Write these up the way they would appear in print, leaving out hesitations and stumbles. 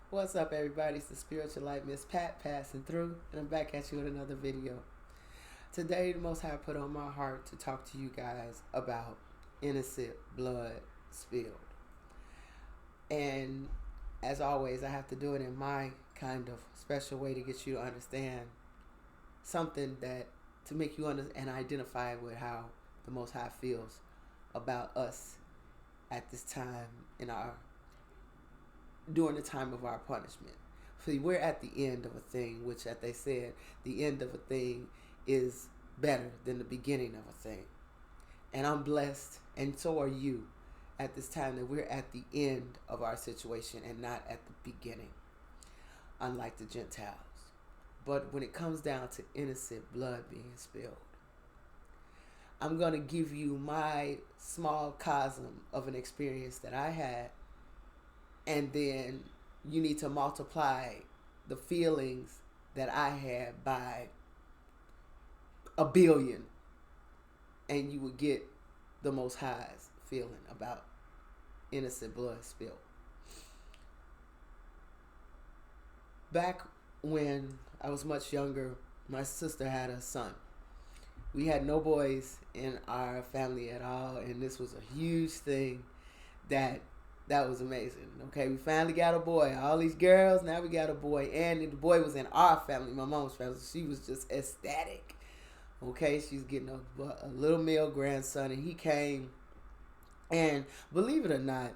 What's up, everybody? It's the Spiritual Light Miss Pat passing through, and I'm back at you with another video. Today, the Most High put on my heart to talk to you guys about innocent blood spilled. And as always, I have to do it in my kind of special way to get you to understand something that to make you and identify with how the Most High feels about us at this time in our during the time of our punishment. See, we're at the end of a thing, which, as they said, the end of a thing is better than the beginning of a thing. And I'm blessed, and so are you, at this time that we're at the end of our situation and not at the beginning, unlike the Gentiles. But when it comes down to innocent blood being spilled, I'm going to give you my small cosm of an experience that I had, and then you need to multiply the feelings that I had by a billion, and you would get the Most High's feeling about innocent blood spilled. Back when I was much younger, my sister had a son. We had no boys in our family at all, and this was a huge thing that was amazing. Okay, we finally got a boy. All these girls, now we got a boy. And the boy was in our family, my mom's family. So she was just ecstatic. Okay, she's getting a little male grandson, and he came. And believe it or not,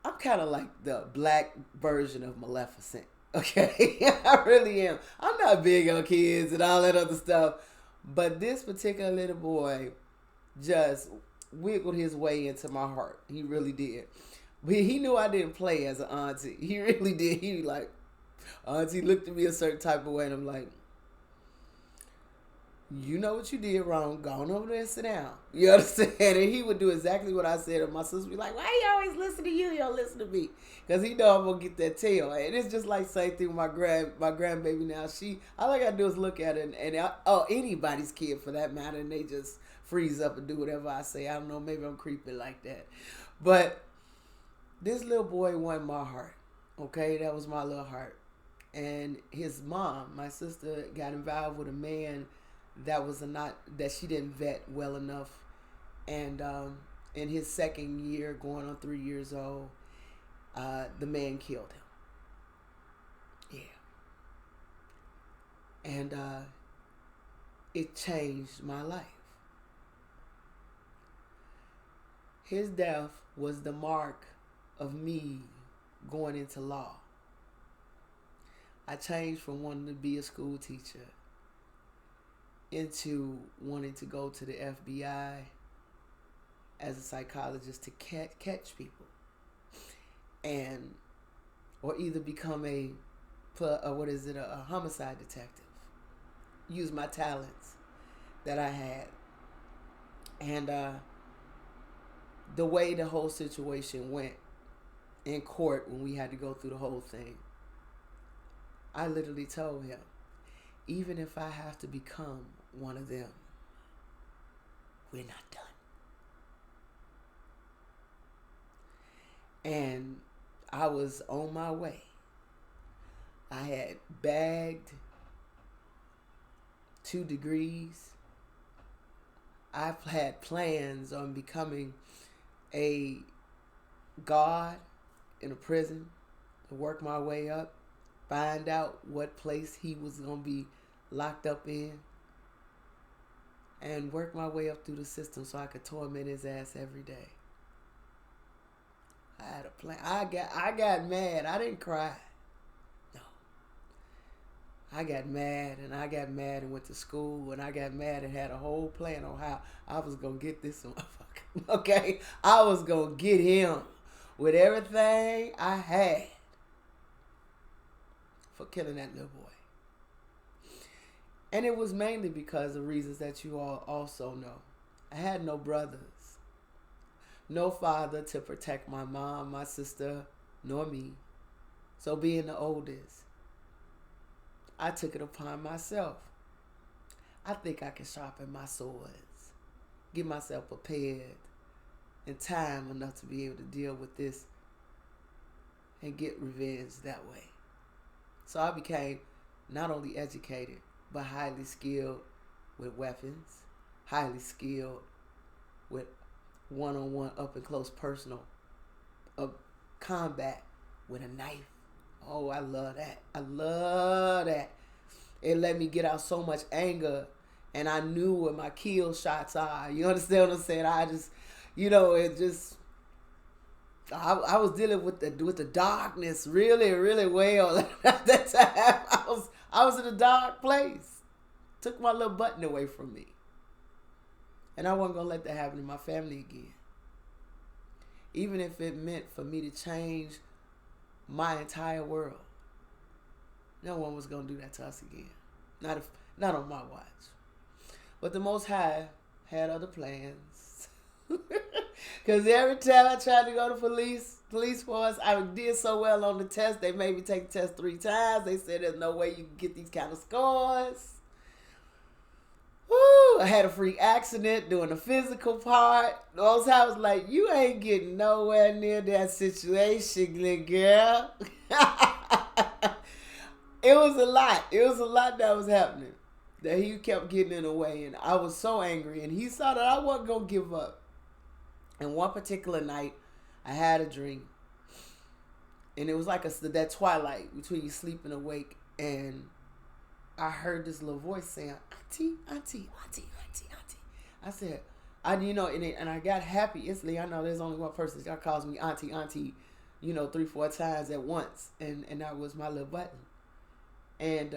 I'm kind of like the black version of Maleficent. Okay, I really am. I'm not big on kids and all that other stuff. But this particular little boy just wiggled his way into my heart. He really did. But he knew I didn't play as an auntie. He really did. He like, auntie looked at me a certain type of way, and I'm like, you know what you did wrong. Go on over there and sit down. You understand? And he would do exactly what I said. And my sister would be like, why you always listen to you? You don't listen to me. Because he know I'm going to get that tail. And it's just like same thing with my grandbaby now. All I got to do is look at her. Anybody's kid for that matter. And they just freeze up and do whatever I say. I don't know. Maybe I'm creepy like that. But this little boy won my heart. Okay, that was my little heart. And his mom, my sister, got involved with a man that she didn't vet well enough. And in his second year, going on 3 years old, the man killed him. Yeah. And it changed my life. His death was the mark of me going into law. I changed from wanting to be a school teacher into wanting to go to the FBI as a psychologist to catch people, and or either become a homicide detective. Use my talents that I had, and the way the whole situation went in court when we had to go through the whole thing, I literally told him, even if I have to become one of them, we're not done. And I was on my way. I had bagged 2 degrees. I've had plans on becoming a guard in a prison to work my way up, find out what place he was going to be locked up in, and work my way up through the system so I could torment his ass every day. I had a plan. I got mad. I didn't cry. No. I got mad and went to school, and I got mad and had a whole plan on how I was going to get this motherfucker. Okay? I was going to get him with everything I had for killing that little boy. And it was mainly because of reasons that you all also know. I had no brothers, no father to protect my mom, my sister, nor me. So being the oldest, I took it upon myself. I think I can sharpen my swords, get myself prepared in time enough to be able to deal with this and get revenge that way. So I became not only educated, but highly skilled with weapons, highly skilled with one-on-one, up and close personal combat with a knife. Oh, I love that. I love that. It let me get out so much anger, and I knew where my kill shots are. You understand what I'm saying? I just, it just, I was dealing with the darkness really, really well at that time. I was in a dark place. Took my little button away from me. And I wasn't going to let that happen in my family again. Even if it meant for me to change my entire world. No one was going to do that to us again. Not on my watch. But the Most High had other plans. Because every time I tried to go to police force, I did so well on the test. They made me take the test 3 times. They said there's no way you can get these kind of scores. Woo! I had a freak accident doing the physical part. Most High was like, you ain't getting nowhere near that situation, little girl. It was a lot. It was a lot that was happening. That he kept getting in the way. And I was so angry. And he saw that I wasn't going to give up. And one particular night, I had a dream. And it was like that twilight between you sleep and awake. And I heard this little voice saying, auntie, auntie, auntie, auntie, auntie. I said, and I got happy instantly. I know there's only one person that calls me auntie, auntie, 3-4 times at once. And that was my little button. And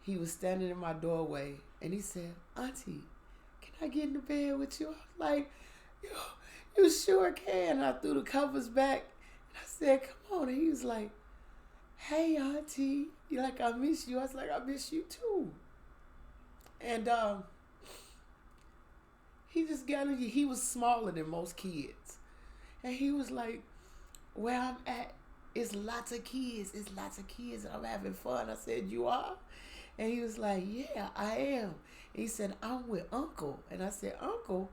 he was standing in my doorway. And he said, auntie, can I get in the bed with you? I was like, you sure can. And I threw the covers back. And I said, come on. And he was like, hey, auntie. You're like, I miss you. I was like, I miss you too. And he was smaller than most kids. And he was like, where I'm at, it's lots of kids. It's lots of kids. And I'm having fun. I said, you are? And he was like, yeah, I am. And he said, I'm with Uncle. And I said, Uncle?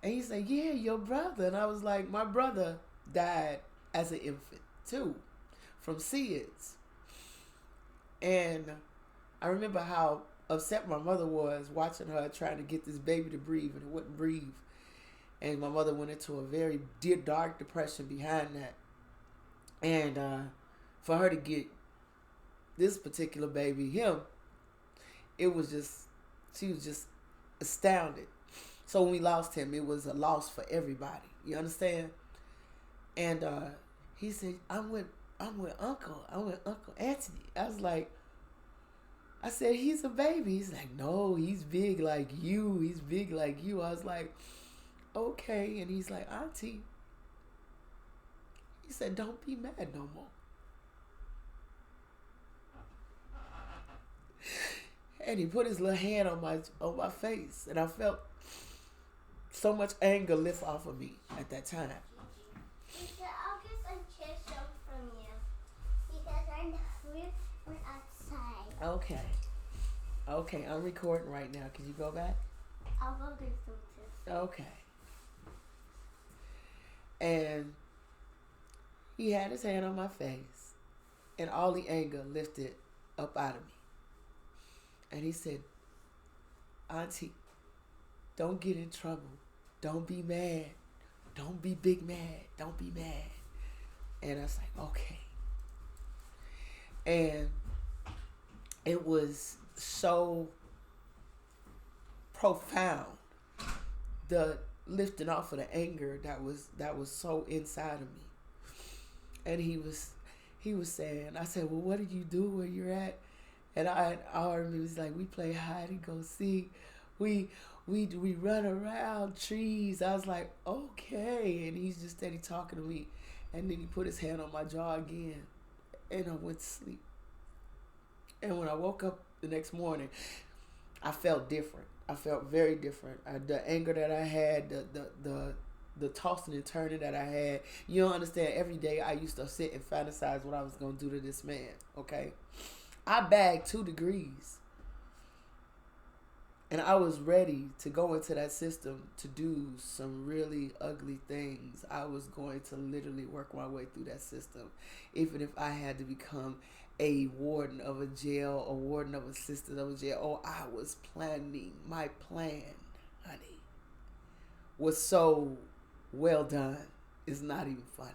And he said, yeah, your brother. And I was like, my brother died as an infant too, from SIDS. And I remember how upset my mother was watching her trying to get this baby to breathe, and it wouldn't breathe. And my mother went into a very dark depression behind that. And for her to get this particular baby, him, she was just astounded. So when we lost him, it was a loss for everybody. You understand? And he said, I'm with Uncle. I'm with Uncle Anthony. I said, he's a baby. He's like, no, he's big like you. He's big like you. I was like, okay. And he's like, auntie. He said, don't be mad no more. And he put his little hand on my face. And I felt so much anger lift off of me at that time. I'll get some chips from you because we're outside. Okay, I'm recording right now. Can you go back? I'll go get some chips. Okay. And he had his hand on my face, and all the anger lifted up out of me. And he said, auntie, don't get in trouble. Don't be mad. Don't be big mad. Don't be mad. And I was like, okay. And it was so profound, the lifting off of the anger that was so inside of me. And he was saying, I said, well, what do you do where you're at? And I remember, he was like, we play hide and go seek. We run around trees. I was like, okay. And he's just steady talking to me. And then he put his hand on my jaw again. And I went to sleep. And when I woke up the next morning, I felt different. I felt very different. The anger that I had, the tossing and turning that I had. You don't understand. Every day I used to sit and fantasize what I was going to do to this man. Okay? I bagged 2 degrees. And I was ready to go into that system to do some really ugly things. I was going to literally work my way through that system, even if I had to become a warden of a jail, a warden of assistant of a jail. Oh, I was planning. My plan, honey, was so well done. It's not even funny.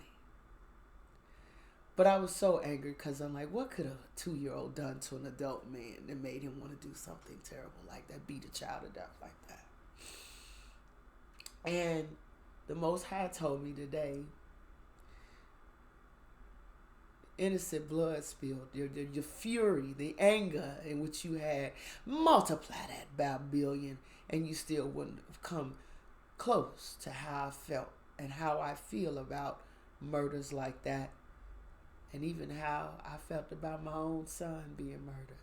But I was so angry because I'm like, what could a 2-year-old done to an adult man that made him want to do something terrible like that, beat a child to death like that? And the Most High told me today, innocent blood spilled, your fury, the anger in which you had, multiply that by a billion, and you still wouldn't have come close to how I felt and how I feel about murders like that. And even how I felt about my own son being murdered.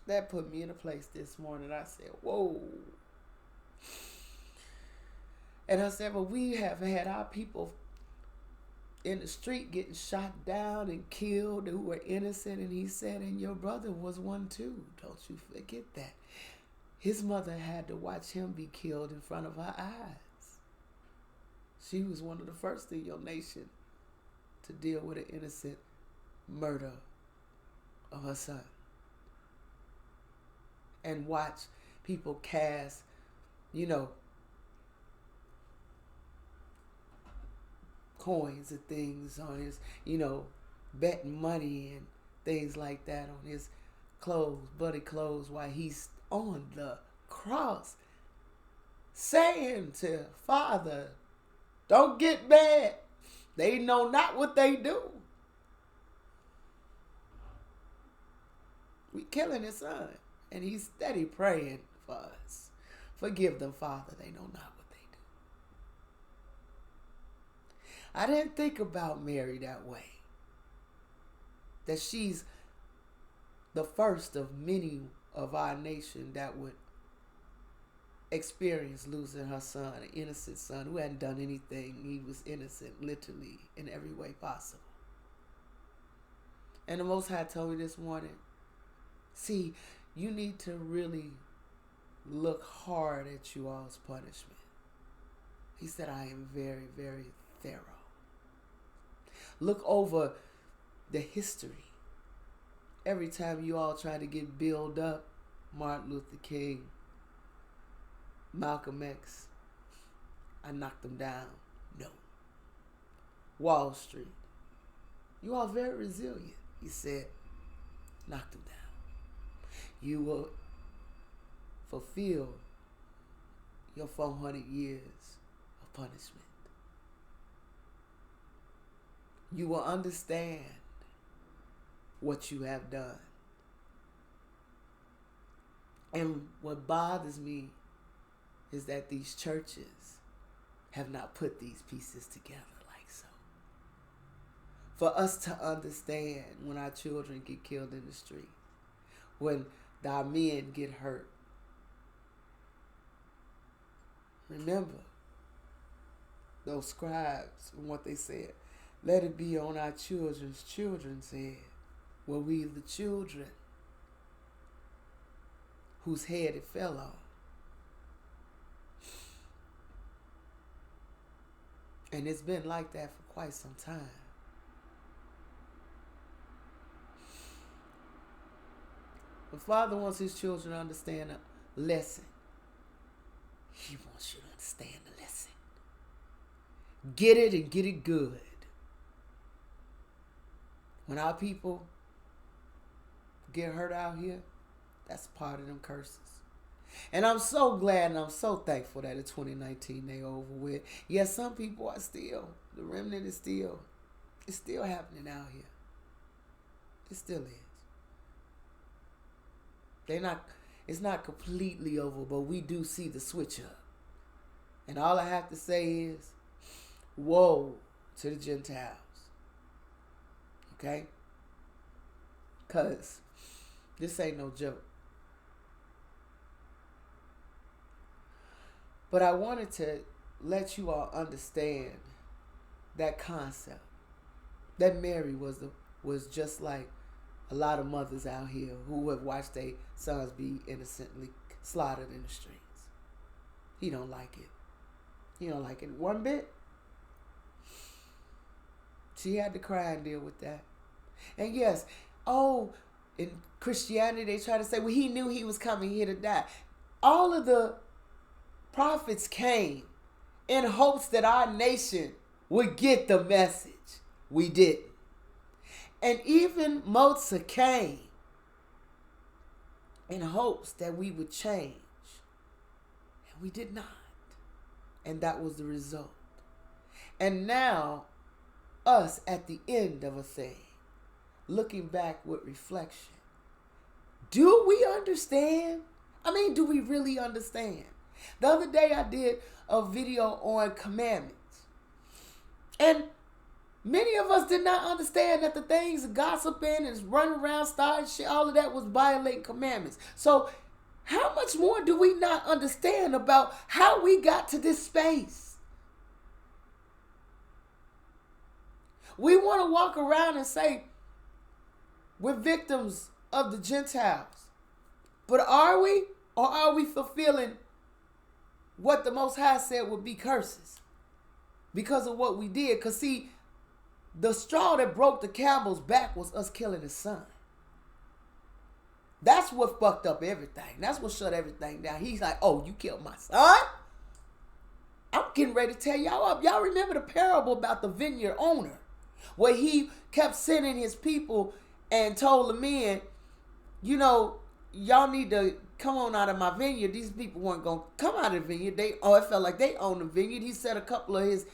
That put me in a place this morning. I said, whoa. And I said, well, we have had our people in the street getting shot down and killed who were innocent. And he said, and your brother was one too. Don't you forget that. His mother had to watch him be killed in front of her eyes. She was one of the first in your nation to deal with an innocent murder of her son. And watch people cast, coins and things on his, betting money and things like that on his clothes, bloody clothes, while he's on the cross saying to Father, don't get mad. They know not what they do. We killing his son. And he's steady praying for us. Forgive them, Father. They know not what they do. I didn't think about Mary that way. That she's the first of many of our nation that would experience losing her son, an innocent son who hadn't done anything. He was innocent, literally, in every way possible. And the Most High told me this morning, see, you need to really look hard at you all's punishment. He said, I am very, very thorough. Look over the history. Every time you all try to get built up, Martin Luther King, Malcolm X, I knocked them down. No. Wall Street, you are very resilient. He said, knock them down. You will fulfill your 400 years of punishment. You will understand what you have done. And what bothers me is that these churches have not put these pieces together like so. For us to understand when our children get killed in the street, when our men get hurt. Remember those scribes and what they said. Let it be on our children's head. Were we the children whose head it fell on? And it's been like that for quite some time. The Father wants his children to understand a lesson. He wants you to understand the lesson. Get it and get it good. When our people get hurt out here, that's part of them curses. And I'm so glad and I'm so thankful that in 2019 they over with. Yes, some people are still, the remnant is still, it's still happening out here. It still is. It's not completely over, but we do see the switch up. And all I have to say is, woe to the Gentiles. Okay? Because this ain't no joke. But I wanted to let you all understand that concept. That Mary was just like a lot of mothers out here who have watched their sons be innocently slaughtered in the streets. He don't like it. He don't like it one bit. She had to cry and deal with that. And yes, in Christianity they try to say, well, he knew he was coming here to die. All of the prophets came in hopes that our nation would get the message. We didn't. And even Mozart came in hopes that we would change. And we did not. And that was the result. And now, us at the end of a thing, looking back with reflection, do we understand? I mean, do we really understand? The other day I did a video on commandments. And many of us did not understand that the things of gossiping and running around, starting shit, all of that was violating commandments. So how much more do we not understand about how we got to this space? We want to walk around and say we're victims of the Gentiles. But are we? Or are we fulfilling what the Most High said would be curses because of what we did? Because see, the straw that broke the camel's back was us killing his son. That's what fucked up everything. That's what shut everything down. He's like, oh, you killed my son? I'm getting ready to tell y'all up. Y'all remember the parable about the vineyard owner where he kept sending his people and told the men, you know, y'all need to come on out of my vineyard. These people weren't going to come out of the vineyard. It felt like they owned the vineyard. He sent a couple of his,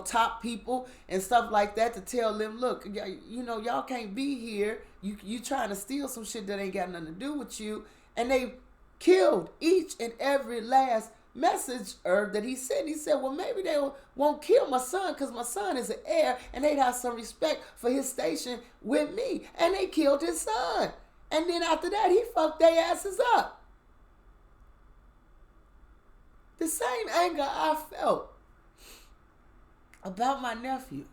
top people and stuff like that to tell them, look, y'all can't be here. You trying to steal some shit that ain't got nothing to do with you. And they killed each and every last messenger that he sent. He said, well, maybe they won't kill my son because my son is an heir and they'd have some respect for his station with me. And they killed his son. And then after that, he fucked their asses up. The same anger I felt about my nephew.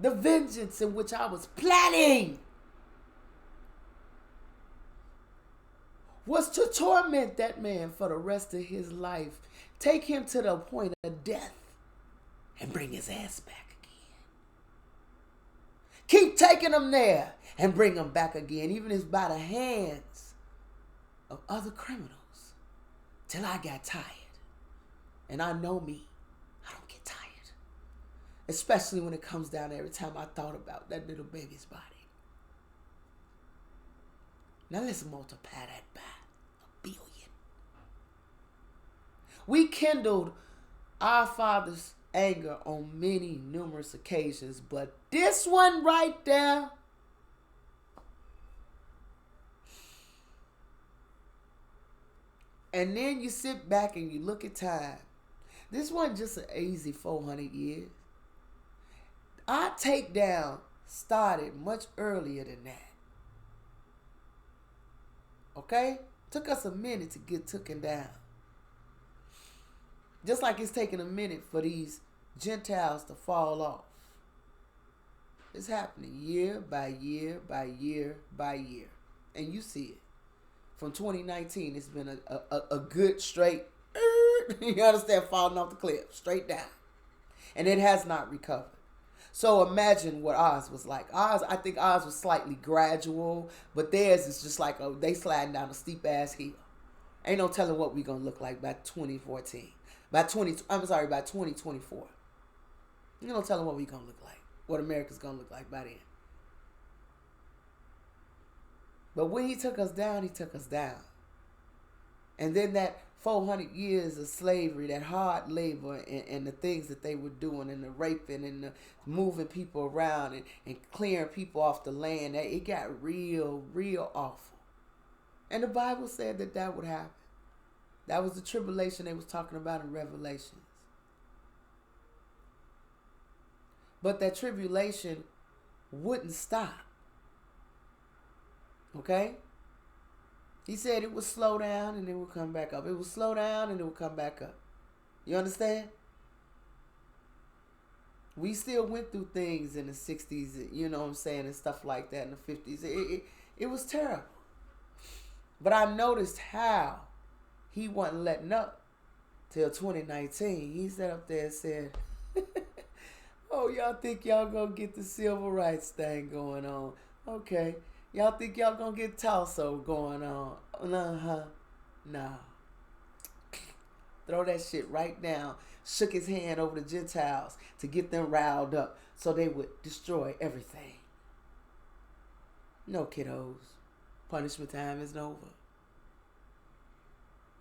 The vengeance in which I was planning was to torment that man for the rest of his life. Take him to the point of death and bring his ass back again. Keep taking him there and bring him back again, even if it's by the hands of other criminals. Till I got tired. And I know me. I don't get tired. Especially when it comes down to every time I thought about that little baby's body. Now let's multiply that by 1 billion. We kindled our Father's anger on many numerous occasions, but this one right there, and then you sit back and you look at time. This wasn't just an easy 400 years. Our takedown started much earlier than that. Okay? Took us a minute to get taken down. Just like it's taking a minute for these Gentiles to fall off. It's happening year by year by year by year. And you see it. From 2019, it's been a good straight, you understand, falling off the cliff, straight down. And it has not recovered. So imagine what ours was like. I think ours was slightly gradual, but theirs is just like, they sliding down a steep ass hill. Ain't no telling what we gonna look like by 2014. By 2024. You no telling what we gonna look like. What America's gonna look like by then. But when he took us down, he took us down. And then that 400 years of slavery, that hard labor and the things that they were doing and the raping and the moving people around and clearing people off the land, it got real, real awful. And the Bible said that would happen. That was the tribulation they was talking about in Revelations. But that tribulation wouldn't stop. Okay? He said it would slow down and it would come back up. It would slow down and it would come back up. You understand? We still went through things in the 60s, you know what I'm saying, and stuff like that in the 50s. It was terrible. But I noticed how he wasn't letting up till 2019. He sat up there and said, oh, y'all think y'all gonna get the civil rights thing going on? Okay. Y'all think y'all gonna get Tulsa going on? Uh-huh. No. Throw that shit right down. Shook his hand over the Gentiles to get them riled up so they would destroy everything. No, kiddos. Punishment time isn't over.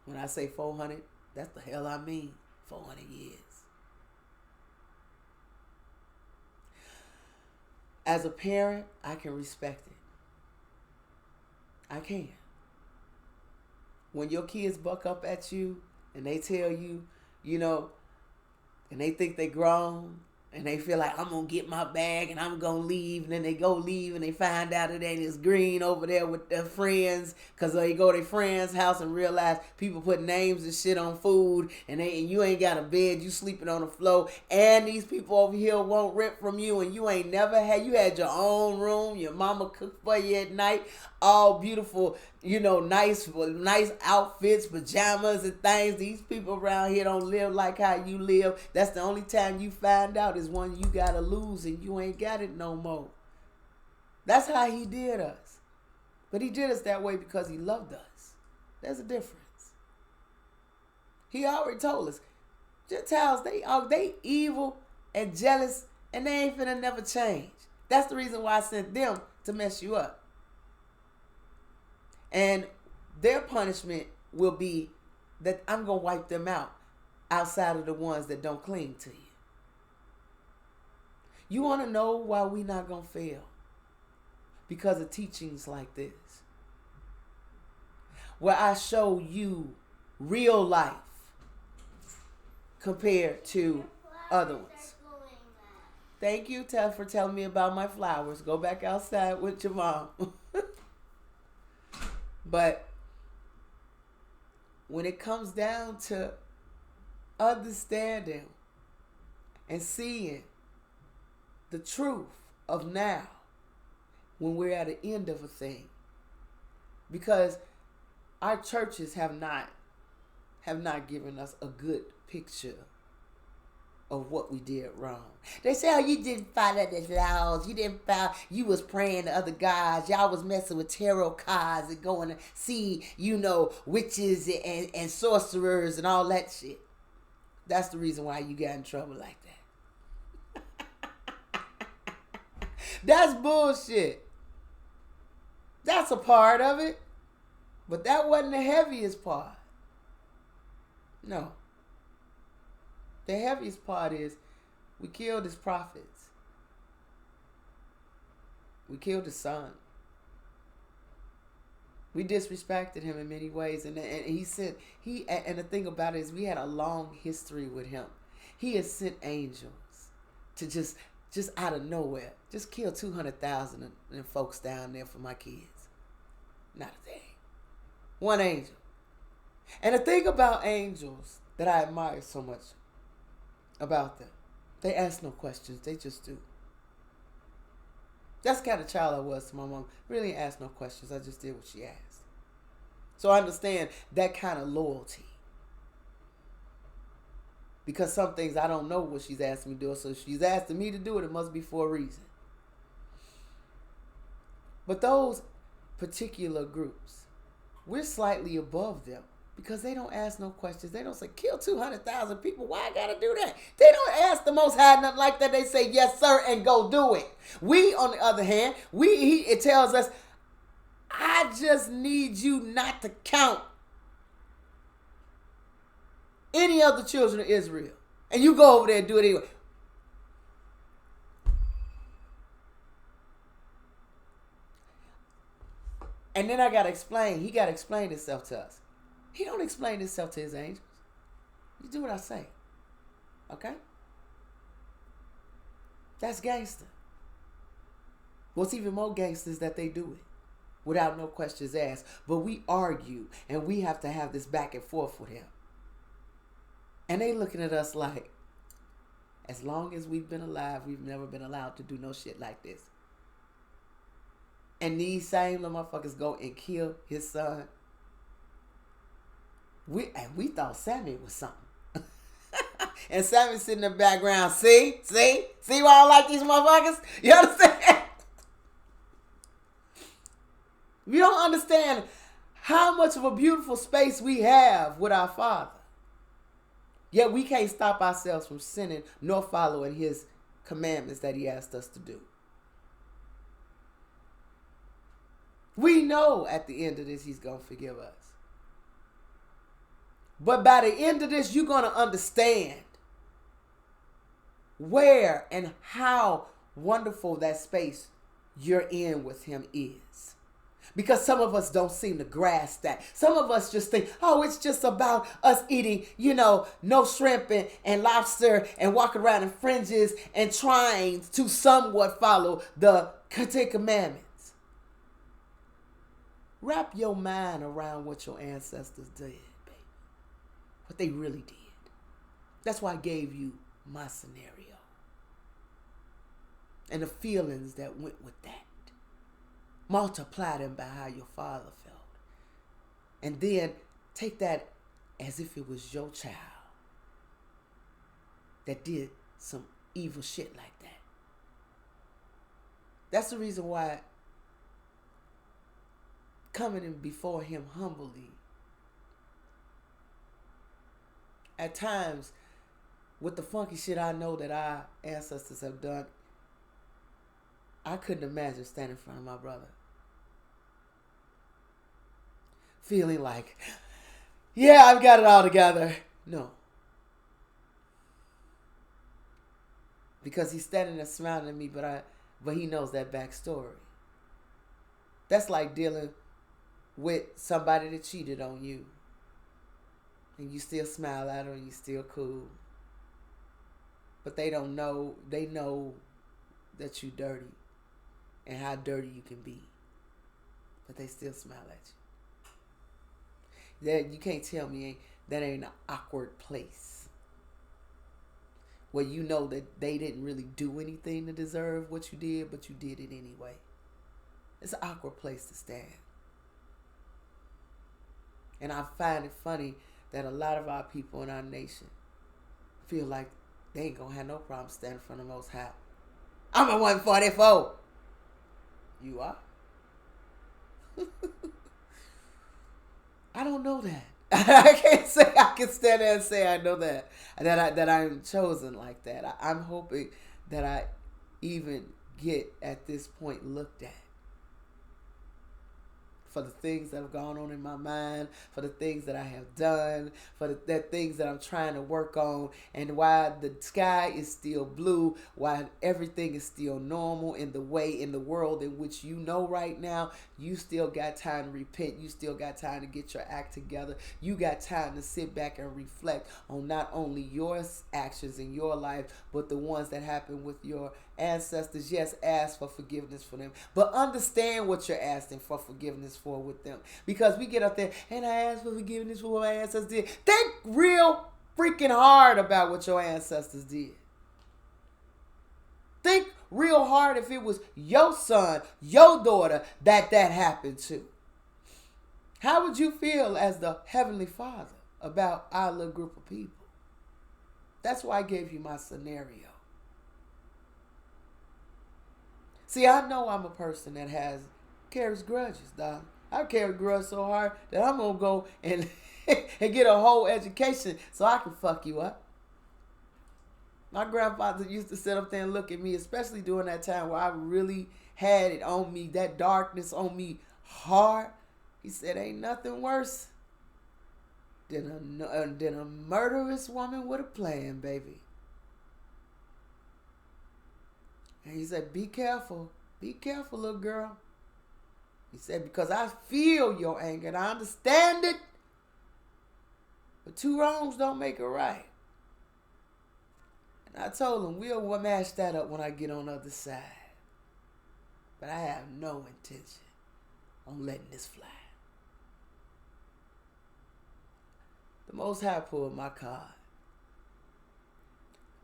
When I say 400, that's the hell I mean. 400 years. As a parent, I can respect it. I can. When your kids buck up at you and they tell you, you know, and they think they grown and they feel like I'm going to get my bag and I'm going to leave, and then they go leave and they find out it ain't as green over there with their friends because they go to their friend's house and realize people put names and shit on food, and you ain't got a bed, you sleeping on the floor, and these people over here won't rent from you, and you ain't never had, you had your own room, your mama cooked for you at night, all beautiful, you know, nice outfits, pajamas and things. These people around here don't live like how you live. That's the only time you find out is when you gotta lose and you ain't got it no more. That's how he did us. But he did us that way because he loved us. There's a difference. He already told us, Gentiles, they evil and jealous, and they ain't finna never change. That's the reason why I sent them to mess you up. And their punishment will be that I'm going to wipe them out outside of the ones that don't cling to you. You want to know why we not going to fail? Because of teachings like this, where I show you real life compared to other ones. Thank you, Tef, for telling me about my flowers. Go back outside with your mom. But when it comes down to understanding and seeing the truth of now, when we're at the end of a thing, because our churches have not given us a good picture of what we did wrong. They say, oh, you didn't follow the laws. You was praying to other gods. Y'all was messing with tarot cards and going to see, you know, witches and sorcerers and all that shit. That's the reason why you got in trouble like that. That's bullshit. That's a part of it. But that wasn't the heaviest part. No. The heaviest part is we killed his prophets. We killed his son. We disrespected him in many ways. And he said, and the thing about it is we had a long history with him. He has sent angels to just out of nowhere, just kill 200,000 folks down there for my kids. Not a thing. One angel. And the thing about angels that I admire so much about them, they ask no questions. They just do. That's the kind of child I was to my mom. Really asked no questions. I just did what she asked. So I understand that kind of loyalty. Because some things I don't know what she's asking me to do. So if she's asking me to do it, it must be for a reason. But those particular groups, we're slightly above them. Because they don't ask no questions. They don't say, kill 200,000 people. Why I gotta do that? They don't ask the Most High nothing like that. They say, yes, sir, and go do it. We, on the other hand, it tells us, I just need you not to count any of the children of Israel. And you go over there and do it anyway. And then I gotta explain. He gotta explain himself to us. He don't explain himself to his angels. You do what I say. Okay? That's gangster. What's even more gangster is that they do it without no questions asked. But we argue and we have to have this back and forth with him. And they looking at us like, As long as we've been alive, we've never been allowed to do no shit like this. And these same little motherfuckers go and kill his son. We thought Sammy was something. And Sammy's sitting in the background. See why I don't like these motherfuckers? You understand? You don't understand how much of a beautiful space we have with our Father. Yet we can't stop ourselves from sinning nor following his commandments that he asked us to do. We know at the end of this he's going to forgive us. But by the end of this, you're going to understand where and how wonderful that space you're in with him is. Because some of us don't seem to grasp that. Some of us just think, oh, it's just about us eating, no shrimp and lobster and walking around in fringes and trying to somewhat follow the 10 commandments. Wrap your mind around what your ancestors did, baby. What they really did. That's why I gave you my scenario. And the feelings that went with that. Multiply them by how your father felt. And then take that as if it was your child that did some evil shit like that. That's the reason why coming in before him humbly, at times, with the funky shit I know that our ancestors have done, I couldn't imagine standing in front of my brother feeling like, yeah, I've got it all together. No. Because he's standing there smiling at me, but he knows that backstory. That's like dealing with somebody that cheated on you. And you still smile at them and you still cool. But they don't know, they know that you dirty and how dirty you can be. But they still smile at you. You can't tell me that ain't an awkward place. Where you know that they didn't really do anything to deserve what you did, but you did it anyway. It's an awkward place to stand. And I find it funny that a lot of our people in our nation feel like they ain't gonna have no problem standing in front of the Most High. I'm a 144. You are? I don't know that. I can't say I can stand there and say I know that I'm chosen like that. I'm hoping that I even get at this point looked at. For the things that have gone on in my mind, for the things that I have done, for the things that I'm trying to work on, and why the sky is still blue, why everything is still normal in the world in which you know right now, you still got time to repent, you still got time to get your act together, you got time to sit back and reflect on not only your actions in your life, but the ones that happened with your ancestors. Yes, ask for forgiveness for them, but understand what you're asking for forgiveness for with them, because we get up there and I ask for forgiveness for what my ancestors did. Think real freaking hard about what your ancestors did. Think real hard if it was your son, your daughter that happened to. How would you feel as the Heavenly Father about our little group of people? That's why I gave you my scenario. See, I know I'm a person that carries grudges, dog. I carry grudges so hard that I'm going to go and get a whole education so I can fuck you up. My grandfather used to sit up there and look at me, especially during that time where I really had it on me, that darkness on me hard. He said, ain't nothing worse than a murderous woman with a plan, baby. And he said, be careful, little girl. He said, because I feel your anger and I understand it. But 2 wrongs don't make a right. And I told him, we'll mash that up when I get on the other side. But I have no intention on letting this fly. The Most High pulled my card.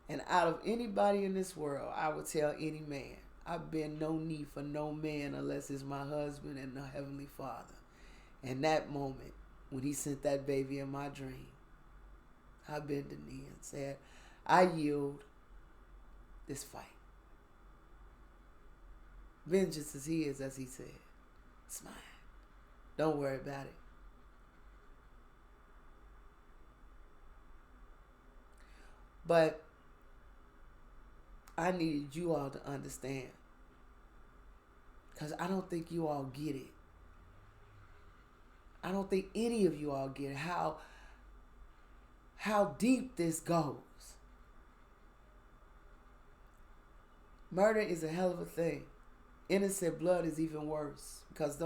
And out of anybody in this world, I would tell any man, I bend no knee for no man unless it's my husband and the Heavenly Father. And that moment, when he sent that baby in my dream, I bent the knee and said, I yield this fight. Vengeance is his, as he said. It's mine. Don't worry about it. But I needed you all to understand, because I don't think you all get it. I don't think any of you all get how deep this goes. Murder is a hell of a thing. Innocent blood is even worse, because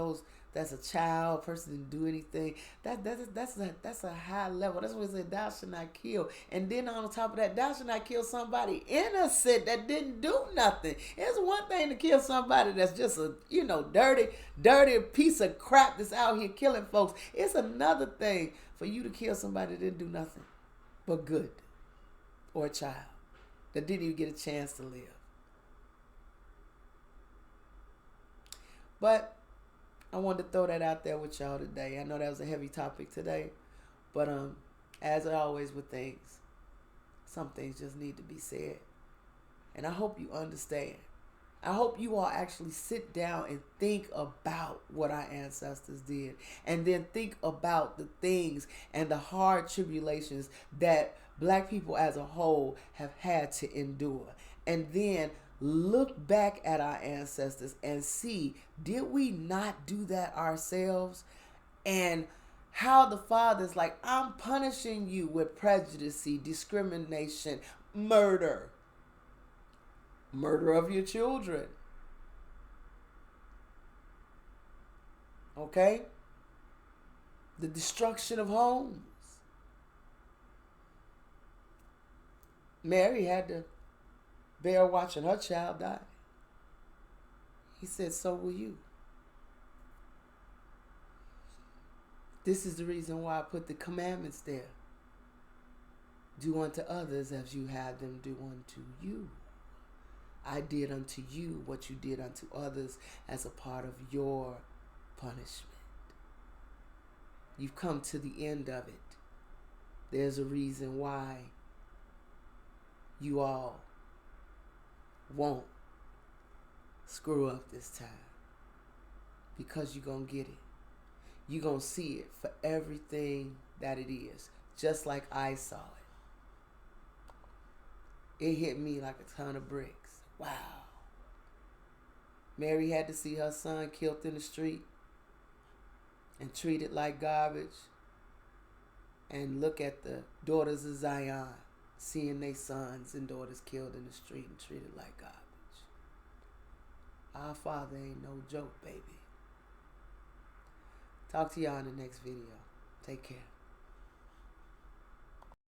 that's a child, person didn't do anything. That's a high level. That's what it said, thou shalt not kill. And then on top of that, thou shalt not kill somebody innocent that didn't do nothing. It's one thing to kill somebody that's just a dirty piece of crap that's out here killing folks. It's another thing for you to kill somebody that didn't do nothing but good, or a child that didn't even get a chance to live. But I wanted to throw that out there with y'all today. I know that was a heavy topic today, but as always with things, some things just need to be said. And I hope you understand. I hope you all actually sit down and think about what our ancestors did, and then think about the things and the hard tribulations that Black people as a whole have had to endure. And then look back at our ancestors and see, did we not do that ourselves? And how the Father's like, I'm punishing you with prejudice, discrimination, murder of your children. Okay? The destruction of homes. Mary had to bear watching her child die. He said, so will you. This is the reason why I put the commandments there. Do unto others as you had them do unto you. I did unto you what you did unto others as a part of your punishment. You've come to the end of it. There's a reason why you all won't screw up this time, because you're going to get it. You're going to see it for everything that it is, just like I saw it. It hit me like a ton of bricks. Wow. Mary had to see her son killed in the street and treated like garbage, and look at the daughters of Zion seeing their sons and daughters killed in the street and treated like garbage. Our Father ain't no joke, baby. Talk to y'all in the next video. Take care.